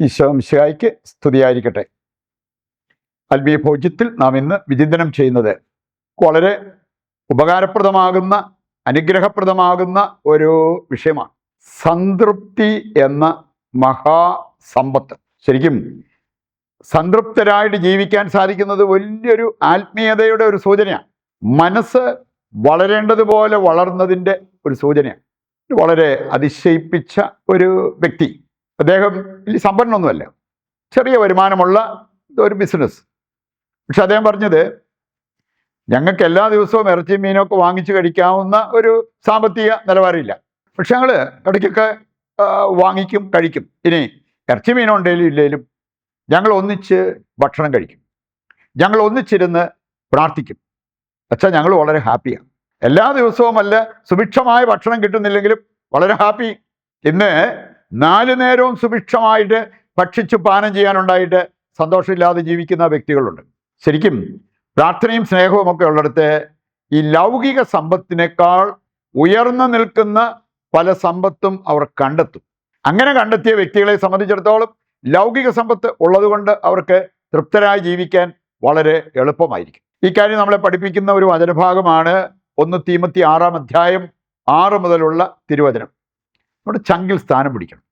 ഈശോ മിശിഹായ്ക്ക് സ്തുതിയായിരിക്കട്ടെ. ആത്മീയ ഭോജ്യത്തിൽ നാം ഇന്ന് വിചിന്തനം ചെയ്യുന്നത് വളരെ ഉപകാരപ്രദമാകുന്ന അനുഗ്രഹപ്രദമാകുന്ന ഒരു വിഷയമാണ്. സംതൃപ്തി എന്ന മഹാസമ്പത്ത്. ശരിക്കും സംതൃപ്തരായിട്ട് ജീവിക്കാൻ സാധിക്കുന്നത് വലിയൊരു ആത്മീയതയുടെ ഒരു സൂചനയാണ്. മനസ്സ് വളരേണ്ടതുപോലെ വളർന്നതിൻ്റെ ഒരു സൂചനയാണ്. വളരെ അതിശയിപ്പിച്ച ഒരു വ്യക്തി. അദ്ദേഹം വലിയ സമ്പന്നൊന്നുമല്ല, ചെറിയ വരുമാനമുള്ള ഒരു ബിസിനസ്. പക്ഷെ അദ്ദേഹം പറഞ്ഞത്, ഞങ്ങൾക്ക് എല്ലാ ദിവസവും ഇറച്ചിയും മീനൊക്കെ വാങ്ങിച്ച് കഴിക്കാവുന്ന ഒരു സാമ്പത്തിക നിലവാരമില്ല, പക്ഷെ ഞങ്ങൾ ഇടയ്ക്കൊക്കെ വാങ്ങിക്കും, കഴിക്കും. ഇനി ഇറച്ചി മീനുണ്ടെങ്കിലും ഇല്ലെങ്കിലും ഞങ്ങൾ ഒന്നിച്ച് ഭക്ഷണം കഴിക്കും, ഞങ്ങൾ ഒന്നിച്ചിരുന്ന് പ്രാർത്ഥിക്കും. പക്ഷേ ഞങ്ങൾ വളരെ ഹാപ്പിയാണ്. എല്ലാ ദിവസവുമല്ല, സുഭിക്ഷമായ ഭക്ഷണം കിട്ടുന്നില്ലെങ്കിലും വളരെ ഹാപ്പി. ഇന്ന് 4 നേരവും സുഭിക്ഷമായിട്ട് ഭക്ഷിച്ചു പാനം ചെയ്യാനുണ്ടായിട്ട് സന്തോഷമില്ലാതെ ജീവിക്കുന്ന വ്യക്തികളുണ്ട്. ശരിക്കും പ്രാർത്ഥനയും സ്നേഹവും ഒക്കെ ഉള്ളിടത്ത് ഈ ലൗകിക സമ്പത്തിനേക്കാൾ ഉയർന്നു നിൽക്കുന്ന പല സമ്പത്തും അവർ കണ്ടെത്തും. അങ്ങനെ കണ്ടെത്തിയ വ്യക്തികളെ സംബന്ധിച്ചിടത്തോളം ലൗകിക സമ്പത്ത് ഉള്ളതുകൊണ്ട് അവർക്ക് തൃപ്തരായി ജീവിക്കാൻ വളരെ എളുപ്പമായിരിക്കും. ഈ കാര്യം നമ്മളെ പഠിപ്പിക്കുന്ന ഒരു വചനഭാഗമാണ് 1 തീമോത്തി 6-ാം അധ്യായം 6 മുതലുള്ള തിരുവചനം. നമ്മുടെ ചങ്കിൽ സ്ഥാനം പിടിക്കണം.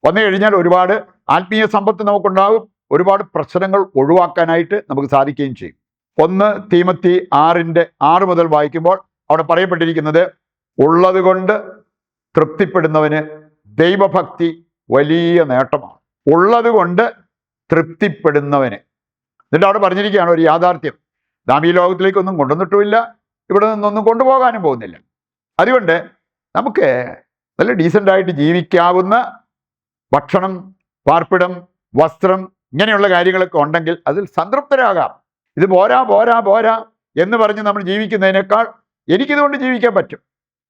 വന്നു കഴിഞ്ഞാൽ ഒരുപാട് ആത്മീയ സമ്പത്ത് നമുക്കുണ്ടാകും, ഒരുപാട് പ്രശ്നങ്ങൾ ഒഴിവാക്കാനായിട്ട് നമുക്ക് സാധിക്കുകയും ചെയ്യും. 1 തീമോത്തി 6 മുതൽ വായിക്കുമ്പോൾ അവിടെ പറയപ്പെട്ടിരിക്കുന്നത്, ഉള്ളത് കൊണ്ട് തൃപ്തിപ്പെടുന്നവന് ദൈവഭക്തി വലിയ നേട്ടമാണ്. ഉള്ളത് കൊണ്ട് തൃപ്തിപ്പെടുന്നവന്. എന്നിട്ട് അവിടെ പറഞ്ഞിരിക്കുകയാണ് ഒരു യാഥാർത്ഥ്യം. നാം ഈ ലോകത്തിലേക്കൊന്നും കൊണ്ടുവന്നിട്ടുമില്ല, ഇവിടെ നിന്നൊന്നും കൊണ്ടുപോകാനും പോകുന്നില്ല. അതുകൊണ്ട് നമുക്ക് നല്ല ഡീസൻ്റായിട്ട് ജീവിക്കാവുന്ന ഭക്ഷണം, പാർപ്പിടം, വസ്ത്രം, ഇങ്ങനെയുള്ള കാര്യങ്ങളൊക്കെ ഉണ്ടെങ്കിൽ അതിൽ സംതൃപ്തരാകാം. ഇത് പോരാ പോരാ പോരാ എന്ന് പറഞ്ഞ് നമ്മൾ ജീവിക്കുന്നതിനേക്കാൾ എനിക്കിതുകൊണ്ട് ജീവിക്കാൻ പറ്റും,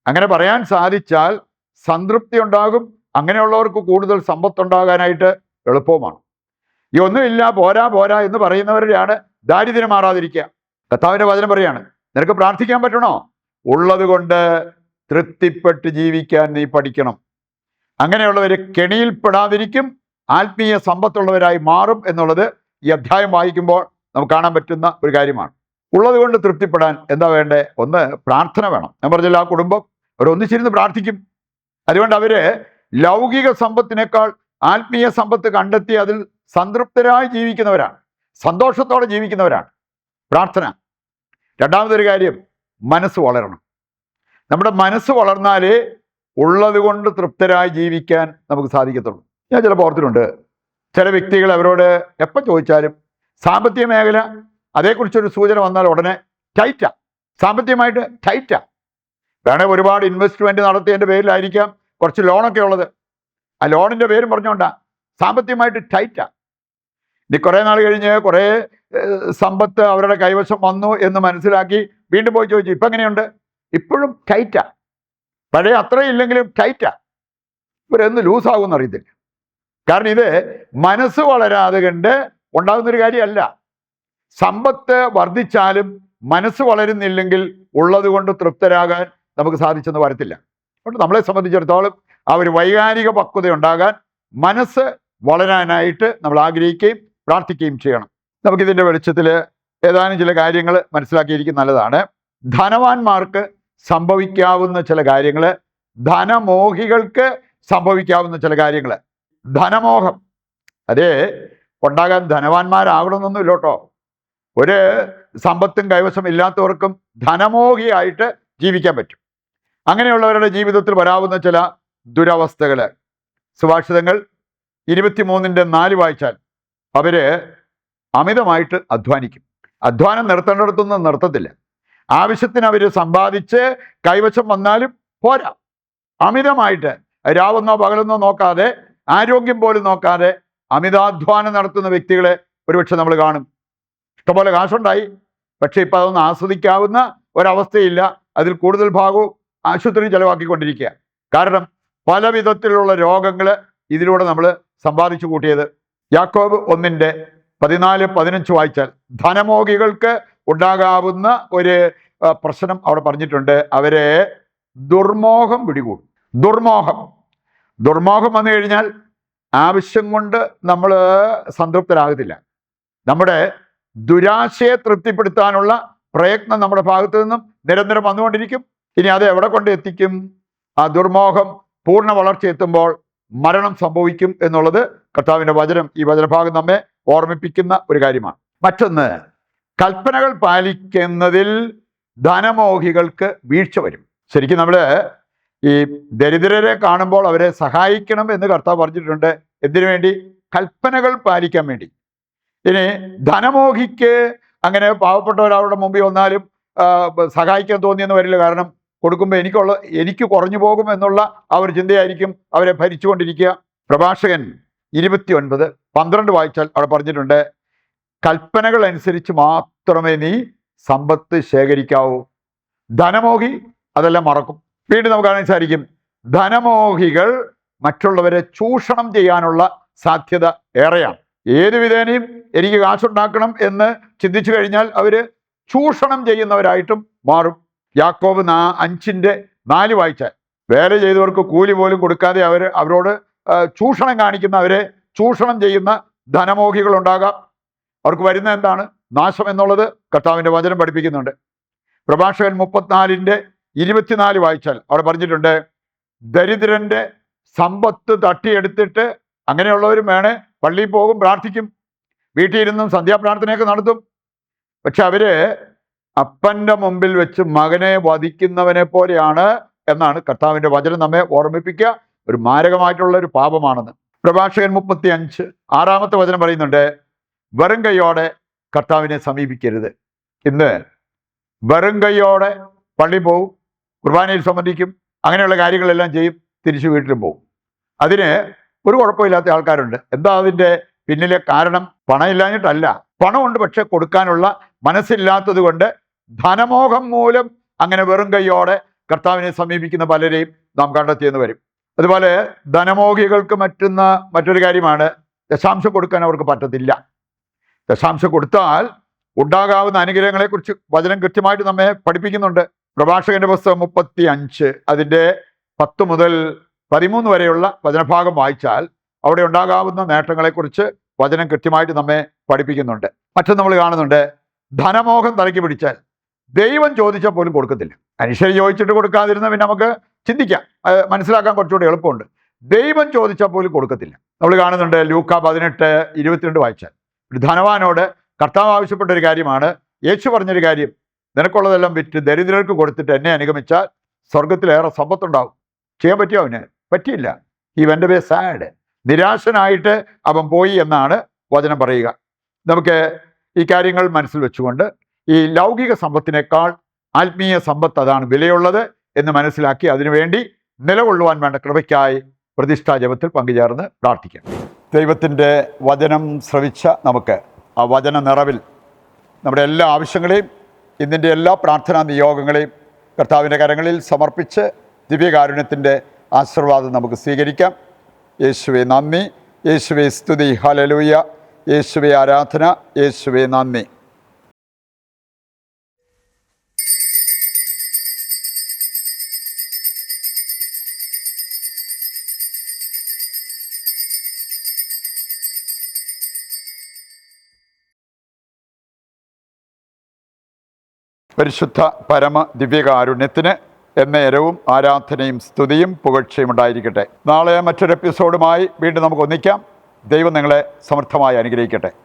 അങ്ങനെ പറയാൻ സാധിച്ചാൽ സംതൃപ്തി ഉണ്ടാകും. അങ്ങനെയുള്ളവർക്ക് കൂടുതൽ സമ്പത്തുണ്ടാകാനായിട്ട് എളുപ്പവുമാണ്. ഈ ഒന്നുമില്ല, പോരാ പോരാ എന്ന് പറയുന്നവരുടെയാണ് ദാരിദ്ര്യം മാറാതിരിക്കുക. കർത്താവിൻ്റെ വചനം പറയാണ്, നിനക്ക് പ്രാർത്ഥിക്കാൻ പറ്റണോ? ഉള്ളത് കൊണ്ട് തൃപ്തിപ്പെട്ട് ജീവിക്കാൻ നീ പഠിക്കണം. അങ്ങനെയുള്ളവർ കെണിയിൽപ്പെടാതിരിക്കും, ആത്മീയ സമ്പത്തുള്ളവരായി മാറും എന്നുള്ളത് ഈ അധ്യായം വായിക്കുമ്പോൾ നമുക്ക് കാണാൻ പറ്റുന്ന ഒരു കാര്യമാണ്. ഉള്ളത് കൊണ്ട് തൃപ്തിപ്പെടാൻ എന്താ വേണ്ടേ? ഒന്ന്, പ്രാർത്ഥന വേണം. ഞാൻ പറഞ്ഞില്ല, ആ കുടുംബം അവർ ഒന്നിച്ചിരുന്ന് പ്രാർത്ഥിക്കും. അതുകൊണ്ട് അവർ ലൗകിക സമ്പത്തിനേക്കാൾ ആത്മീയ സമ്പത്ത് കണ്ടെത്തി അതിൽ സംതൃപ്തരായി ജീവിക്കുന്നവരാണ്, സന്തോഷത്തോടെ ജീവിക്കുന്നവരാണ്. പ്രാർത്ഥന. രണ്ടാമതൊരു കാര്യം, മനസ്സ് വളരണം. നമ്മുടെ മനസ്സ് വളർന്നാലേ ഉള്ളത് കൊണ്ട് തൃപ്തരായി ജീവിക്കാൻ നമുക്ക് സാധിക്കത്തുള്ളൂ. ഞാൻ ചിലപ്പോൾ ഓർത്തിട്ടുണ്ട്, ചില വ്യക്തികൾ അവരോട് എപ്പോൾ ചോദിച്ചാലും സാമ്പത്തിക മേഖല അതേക്കുറിച്ചൊരു സൂചന വന്നാൽ ഉടനെ ടൈറ്റാ, സാമ്പത്തികമായിട്ട് ടൈറ്റാ. വേണേൽ ഒരുപാട് ഇൻവെസ്റ്റ്മെൻറ്റ് നടത്തിയതിൻ്റെ പേരിലായിരിക്കാം കുറച്ച് ലോണൊക്കെ ഉള്ളത്. ആ ലോണിൻ്റെ പേരും പറഞ്ഞുകൊണ്ടാ സാമ്പത്തികമായിട്ട് ടൈറ്റാ. ഇനി കുറേ നാൾ കഴിഞ്ഞ് കുറേ സമ്പത്ത് അവരുടെ കൈവശം വന്നു എന്ന് മനസ്സിലാക്കി വീണ്ടും പോയി ചോദിച്ചു, ഇപ്പം എങ്ങനെയുണ്ട്? ഇപ്പോഴും ടൈറ്റാ, പഴയ അത്രയും ഇല്ലെങ്കിലും ടൈറ്റാ. ഇവരെന്ന് ലൂസാകുമെന്ന് അറിയത്തില്ല. കാരണം ഇത് മനസ്സ് വളരാതെ കണ്ട് ഉണ്ടാകുന്നൊരു കാര്യമല്ല. സമ്പത്ത് വർദ്ധിച്ചാലും മനസ്സ് വളരുന്നില്ലെങ്കിൽ ഉള്ളത് കൊണ്ട് തൃപ്തരാകാൻ നമുക്ക് സാധിച്ചെന്ന് വരത്തില്ല. അതുകൊണ്ട് നമ്മളെ സംബന്ധിച്ചിടത്തോളം ആ ഒരു വൈകാരിക പക്വത ഉണ്ടാകാൻ, മനസ്സ് വളരാനായിട്ട് നമ്മൾ ആഗ്രഹിക്കുകയും പ്രാർത്ഥിക്കുകയും ചെയ്യണം. നമുക്കിതിൻ്റെ വെളിച്ചത്തിൽ ഏതാനും ചില കാര്യങ്ങൾ മനസ്സിലാക്കിയിരിക്കുന്നത് നല്ലതാണ്. ധനവാന്മാർക്ക് സംഭവിക്കാവുന്ന ചില കാര്യങ്ങൾ, ധനമോഹികൾക്ക് സംഭവിക്കാവുന്ന ചില കാര്യങ്ങൾ. ധനമോഹം അതേ ഉണ്ടാകാൻ ധനവാന്മാരാകണമെന്നൊന്നുമില്ല കേട്ടോ. ഒരു സമ്പത്തും കൈവശം ഇല്ലാത്തവർക്കും ധനമോഹിയായിട്ട് ജീവിക്കാൻ പറ്റും. അങ്ങനെയുള്ളവരുടെ ജീവിതത്തിൽ വരാവുന്ന ചില ദുരവസ്ഥകൾ. സുഭാഷിതങ്ങൾ 23:4 വായിച്ചാൽ അവര് അമിതമായിട്ട് അധ്വാനിക്കും. അധ്വാനം നിർത്തേണ്ടിടത്തൊന്നും നിർത്തത്തില്ല. ആവശ്യത്തിന് അവർ സമ്പാദിച്ച് കൈവശം വന്നാലും പോരാ, അമിതമായിട്ട് രാവെന്നോ പകലെന്നോ നോക്കാതെ, ആരോഗ്യം പോലും നോക്കാതെ അമിതാധ്വാനം നടത്തുന്ന വ്യക്തികളെ ഒരുപക്ഷെ നമ്മൾ കാണും. ഇഷ്ടംപോലെ കാശുണ്ടായി, പക്ഷെ ഇപ്പം അതൊന്നും ആസ്വദിക്കാവുന്ന ഒരവസ്ഥയില്ല. അതിൽ കൂടുതൽ ഭാഗവും ആശുപത്രി ചെലവാക്കിക്കൊണ്ടിരിക്കുക. കാരണം പല വിധത്തിലുള്ള രോഗങ്ങൾ ഇതിലൂടെ നമ്മൾ സമ്പാദിച്ചു കൂട്ടിയത്. യാക്കോബ് 1:14-15 വായിച്ചാൽ ധനമോഹികൾക്ക് ഉണ്ടാകാവുന്ന ഒരു പ്രശ്നം അവിടെ പറഞ്ഞിട്ടുണ്ട്. അവരെ ദുർമോഹം പിടികൂടും. ദുർമോഹം വന്നു കഴിഞ്ഞാൽ ആവശ്യം കൊണ്ട് നമ്മൾ സംതൃപ്തരാകത്തില്ല. നമ്മുടെ ദുരാശയെ തൃപ്തിപ്പെടുത്താനുള്ള പ്രയത്നം നമ്മുടെ ഭാഗത്തു നിന്നും നിരന്തരം വന്നുകൊണ്ടിരിക്കും. ഇനി അത് എവിടെ കൊണ്ട് എത്തിക്കും? ആ ദുർമോഹം പൂർണ്ണ വളർച്ച എത്തുമ്പോൾ മരണം സംഭവിക്കും എന്നുള്ളത് കർത്താവിൻ്റെ വചനം, ഈ വചനഭാഗം നമ്മെ ഓർമ്മിപ്പിക്കുന്ന ഒരു കാര്യമാണ്. മറ്റൊന്ന്, കൽപ്പനകൾ പാലിക്കുന്നതിൽ ധനമോഹികൾക്ക് വീഴ്ച വരും. ശരിക്കും നമ്മൾ ഈ ദരിദ്രരെ കാണുമ്പോൾ അവരെ സഹായിക്കണം എന്ന് കർത്താവ് പറഞ്ഞിട്ടുണ്ട്. എന്തിനു വേണ്ടി? കൽപ്പനകൾ പാലിക്കാൻ വേണ്ടി. ഇനി ധനമോഹിക്ക് അങ്ങനെ പാവപ്പെട്ടവരവരുടെ മുമ്പിൽ വന്നാലും സഹായിക്കാൻ തോന്നിയെന്ന് വരില്ല. കാരണം കൊടുക്കുമ്പോൾ എനിക്ക് കുറഞ്ഞു പോകും എന്നുള്ള ആ ഒരു ചിന്തയായിരിക്കും അവരെ ഭരിച്ചുകൊണ്ടിരിക്കുക. പ്രഭാഷകൻ 29:12 വായിച്ചാൽ അവിടെ പറഞ്ഞിട്ടുണ്ട്, കൽപ്പനകൾ അനുസരിച്ച് മാത്രമേ നീ സമ്പത്ത് ശേഖരിക്കാവൂ. ധനമോഹി അതെല്ലാം മറക്കും. വീണ്ടും നമുക്ക് കാണാൻ സാധിക്കും, ധനമോഹികൾ മറ്റുള്ളവരെ ചൂഷണം ചെയ്യാനുള്ള സാധ്യത ഏറെയാണ്. ഏതു വിധേനയും എനിക്ക് കാശുണ്ടാക്കണം എന്ന് ചിന്തിച്ചു കഴിഞ്ഞാൽ അവര് ചൂഷണം ചെയ്യുന്നവരായിട്ടും മാറും. യാക്കോബ് 5:4 വായിച്ചാൽ, വേല ചെയ്തവർക്ക് കൂലി പോലും കൊടുക്കാതെ അവരോട് ചൂഷണം കാണിക്കുന്നവരെ ചൂഷണം ചെയ്യുന്ന ധനമോഹികളുണ്ടാകാം. അവർക്ക് വരുന്ന എന്താണ്? നാശം എന്നുള്ളത് കർത്താവിൻ്റെ വചനം പഠിപ്പിക്കുന്നുണ്ട്. പ്രഭാഷകൻ 34:24 വായിച്ചാൽ അവിടെ പറഞ്ഞിട്ടുണ്ട്, ദരിദ്രന്റെ സമ്പത്ത് തട്ടിയെടുത്തിട്ട്, അങ്ങനെയുള്ളവരും വേണേ പള്ളിയിൽ പോകും, പ്രാർത്ഥിക്കും, വീട്ടിൽ ഇരുന്നും സന്ധ്യാപ്രാർത്ഥനയൊക്കെ നടത്തും. പക്ഷെ അവര് അപ്പൻ്റെ മുമ്പിൽ വെച്ച് മകനെ വധിക്കുന്നവനെ പോലെയാണ് എന്നാണ് കർത്താവിൻ്റെ വചനം നമ്മെ ഓർമ്മിപ്പിക്കുക. ഒരു മാരകമായിട്ടുള്ള ഒരു പാപമാണെന്ന്. പ്രഭാഷകൻ 35:6 വചനം പറയുന്നുണ്ട്, വെറും കൈയോടെ കർത്താവിനെ സമീപിക്കരുത്. ഇന്ന് വെറും കൈയോടെ പള്ളി പോവും, കുർബാനയിൽ സംബന്ധിക്കും, അങ്ങനെയുള്ള കാര്യങ്ങളെല്ലാം ചെയ്യും, തിരിച്ചു വീട്ടിലും പോകും. അതിന് ഒരു കുഴപ്പമില്ലാത്ത ആൾക്കാരുണ്ട്. എന്താ അതിൻ്റെ പിന്നിലെ കാരണം? പണം ഇല്ലാഞ്ഞിട്ടല്ല, പണമുണ്ട്, പക്ഷെ കൊടുക്കാനുള്ള മനസ്സില്ലാത്തത് കൊണ്ട് ധനമോഹം മൂലം അങ്ങനെ വെറും കൈയോടെ കർത്താവിനെ സമീപിക്കുന്ന പലരെയും നാം കണ്ടെത്തിയെന്ന് വരും. അതുപോലെ ധനമോഹികൾക്ക് മറ്റൊരു കാര്യമാണ്, ദശാംശം കൊടുക്കാൻ അവർക്ക് പറ്റത്തില്ല. ദശാംശം കൊടുത്താൽ ഉണ്ടാകാവുന്ന അനുഗ്രഹങ്ങളെക്കുറിച്ച് വചനം കൃത്യമായിട്ട് നമ്മെ പഠിപ്പിക്കുന്നുണ്ട്. പ്രഭാഷകന്റെ പുസ്തകം 35 അതിൻ്റെ 10 മുതൽ 13 വരെയുള്ള വചനഭാഗം വായിച്ചാൽ അവിടെ ഉണ്ടാകാവുന്ന നേട്ടങ്ങളെക്കുറിച്ച് വചനം കൃത്യമായിട്ട് നമ്മെ പഠിപ്പിക്കുന്നുണ്ട്. മറ്റൊന്ന് നമ്മൾ കാണുന്നുണ്ട്, ധനമോഹം തലയ്ക്ക് പിടിച്ചാൽ ദൈവം ചോദിച്ചാൽ പോലും കൊടുക്കത്തില്ല. മനുഷ്യർ ചോദിച്ചിട്ട് കൊടുക്കാതിരുന്ന പിന്നെ നമുക്ക് ചിന്തിക്കാം, മനസ്സിലാക്കാൻ കുറച്ചുകൂടി എളുപ്പമുണ്ട്. ദൈവം ചോദിച്ചാൽ പോലും കൊടുക്കത്തില്ല. നമ്മൾ കാണുന്നുണ്ട് ലൂക്ക 18:22 വായിച്ചാൽ, ഒരു ധനവാനോട് കർത്താവ് ആവശ്യപ്പെട്ട ഒരു കാര്യമാണ്. യേശു പറഞ്ഞൊരു കാര്യം, നിനക്കുള്ളതെല്ലാം വിറ്റ് ദരിദ്രർക്ക് കൊടുത്തിട്ട് എന്നെ അനുഗമിച്ചാൽ സ്വർഗത്തിലേറെ സമ്പത്തുണ്ടാവും. ചെയ്യാൻ പറ്റിയോ? അവന് പറ്റിയില്ല. ഈ വെൻ്റ് വേ സാഡ്, നിരാശനായിട്ട് അവൻ പോയി എന്നാണ് വചനം പറയുക. നമുക്ക് ഈ കാര്യങ്ങൾ മനസ്സിൽ വെച്ചുകൊണ്ട് ഈ ലൗകിക സമ്പത്തിനേക്കാൾ ആത്മീയ സമ്പത്ത് അതാണ് വിലയുള്ളത് എന്ന് മനസ്സിലാക്കി അതിനുവേണ്ടി നിലകൊള്ളുവാൻ വേണ്ട കൃപയ്ക്കായി പ്രതിഷ്ഠാ ജപത്തിൽ പങ്കുചേർന്ന് പ്രാർത്ഥിക്കാം. ദൈവത്തിൻ്റെ വചനം ശ്രവിച്ച നമുക്ക് ആ വചന നിറവിൽ നമ്മുടെ എല്ലാ ആവശ്യങ്ങളെയും ഇന്നിൻ്റെ എല്ലാ പ്രാർത്ഥനാ നിയോഗങ്ങളെയും കർത്താവിൻ്റെ കരങ്ങളിൽ സമർപ്പിച്ച് ദിവ്യകാരുണ്യത്തിൻ്റെ ആശീർവാദം നമുക്ക് സ്വീകരിക്കാം. യേശുവേ നന്ദി, യേശുവേ സ്തുതി, ഹല്ലേലൂയ, യേശുവേ ആരാധന, യേശുവേ നന്ദി. പരിശുദ്ധ പരമ ദിവ്യകാരുണ്യത്തിന് എന്നേരവും ആരാധനയും സ്തുതിയും പുകഴ്ചയും ഉണ്ടായിരിക്കട്ടെ. നാളെ മറ്റൊരു എപ്പിസോഡുമായി വീണ്ടും നമുക്ക് ഒന്നിക്കാം. ദൈവം നിങ്ങളെ സമർത്ഥമായി അനുഗ്രഹിക്കട്ടെ.